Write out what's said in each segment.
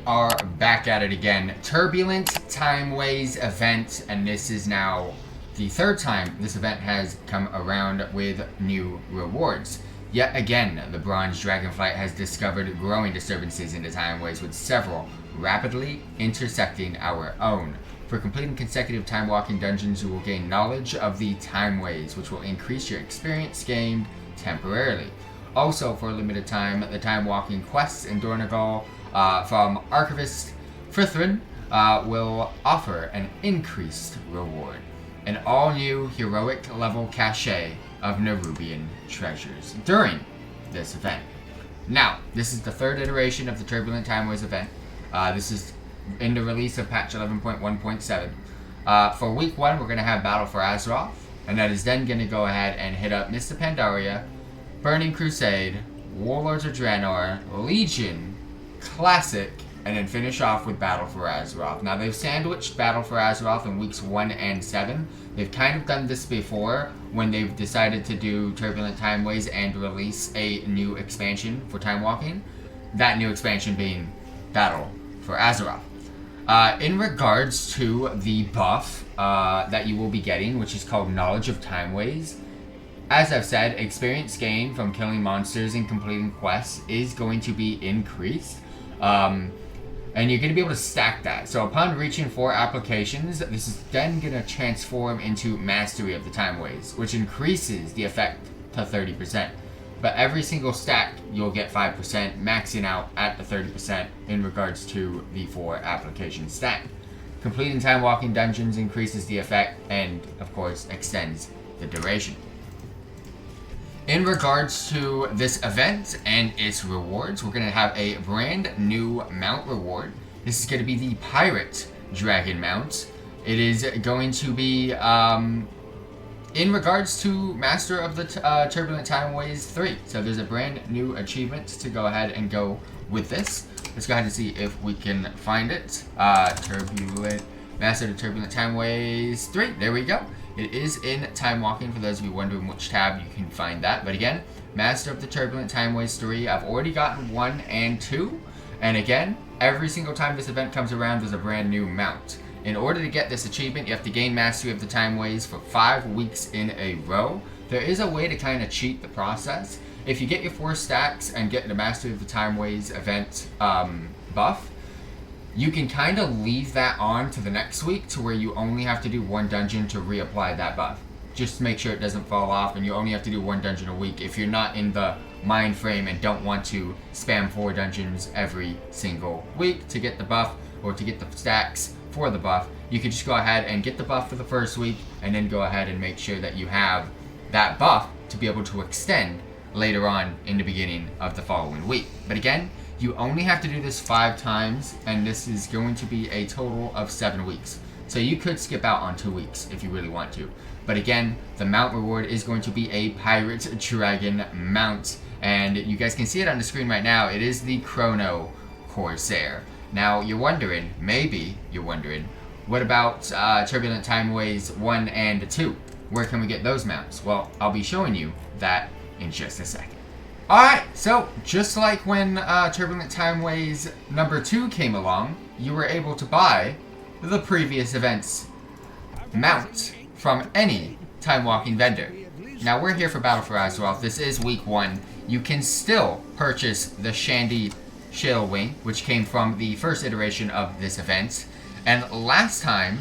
are back at it again. Turbulent Timeways event, and this is now the third time this event has come around with new rewards. Yet again, the Bronze Dragonflight has discovered growing disturbances in the Timeways, with several rapidly intersecting our own. For completing consecutive time-walking dungeons, you will gain knowledge of the Timeways, which will increase your experience gained temporarily. Also, for a limited time, the time-walking quests in Dornagal from Archivist Frithrin will offer an increased reward. An all-new heroic level cache of Nerubian treasures during this event. Now, this is the third iteration of the Turbulent Timeways event. This is in the release of patch 11.1.7. For week 1, we're going to have Battle for Azeroth, and that is then going to go ahead and hit up Mr. Pandaria, Burning Crusade, Warlords of Draenor, Legion, Classic, and then finish off with Battle for Azeroth. Now, they've sandwiched Battle for Azeroth in weeks 1 and 7. They've kind of done this before when they've decided to do Turbulent Timeways and release a new expansion for Timewalking. That new expansion being Battle for Azeroth. In regards to the buff that you will be getting, which is called Knowledge of Timeways, as I've said, experience gain from killing monsters and completing quests is going to be increased. And you're going to be able to stack that. So upon reaching 4 applications, this is then going to transform into Mastery of the Timeways, which increases the effect to 30%. But every single stack, you'll get 5%, maxing out at the 30% in regards to the 4 application stack. Completing time-walking dungeons increases the effect and, of course, extends the duration. In regards to this event and its rewards, we're going to have a brand new mount reward. This is going to be the Pirate Dragon mount. It is going to be, in regards to Master of the Turbulent Timeways 3. So there's a brand new achievement to go ahead and go with this. Let's go ahead and see if we can find it. Turbulent, Master of the Turbulent Timeways 3. There we go. It is in Timewalking, for those of you wondering which tab you can find that. But again, Master of the Turbulent Timeways 3. I've already gotten 1 and 2. And again, every single time this event comes around, there's a brand new mount. In order to get this achievement, you have to gain Mastery of the Timeways for 5 weeks in a row. There is a way to kind of cheat the process. If you get your 4 stacks and get the Mastery of the Timeways event buff, you can kind of leave that on to the next week to where you only have to do 1 dungeon to reapply that buff. Just to make sure it doesn't fall off, and you only have to do 1 dungeon a week if you're not in the mind frame and don't want to spam 4 dungeons every single week to get the buff or to get the stacks for the buff. You can just go ahead and get the buff for the first week and then go ahead and make sure that you have that buff to be able to extend later on in the beginning of the following week. But again, you only have to do this 5 times, and this is going to be a total of 7 weeks. So you could skip out on 2 weeks if you really want to. But again, the mount reward is going to be a Pirate Dragon mount. And you guys can see it on the screen right now. It is the Chrono Corsair. Now, you're wondering, maybe you're wondering, what about Turbulent Timeways 1 and 2? Where can we get those mounts? Well, I'll be showing you that in just a second. Alright, so just like when Turbulent Timeways number 2 came along, you were able to buy the previous event's mount from any time-walking vendor. Now, we're here for Battle for Azeroth. This is week 1. You can still purchase the Shandy Shale Wing, which came from the first iteration of this event. And last time,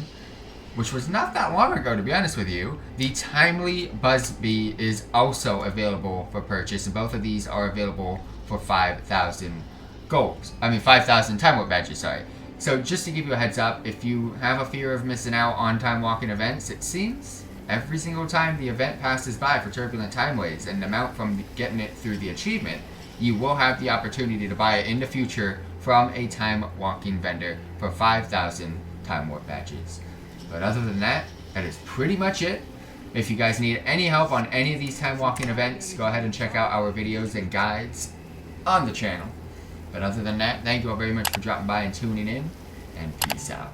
which was not that long ago, to be honest with you, the Timely Buzzbee is also available for purchase, and both of these are available for 5,000 gold. 5,000 Time Warp badges, sorry. So just to give you a heads up, if you have a fear of missing out on Time Walking events, it seems every single time the event passes by for Turbulent Timeways and the amount from getting it through the achievement, you will have the opportunity to buy it in the future from a Time Walking vendor for 5,000 Time Warp badges. But other than that, that is pretty much it. If you guys need any help on any of these time-walking events, go ahead and check out our videos and guides on the channel. But other than that, thank you all very much for dropping by and tuning in, and peace out.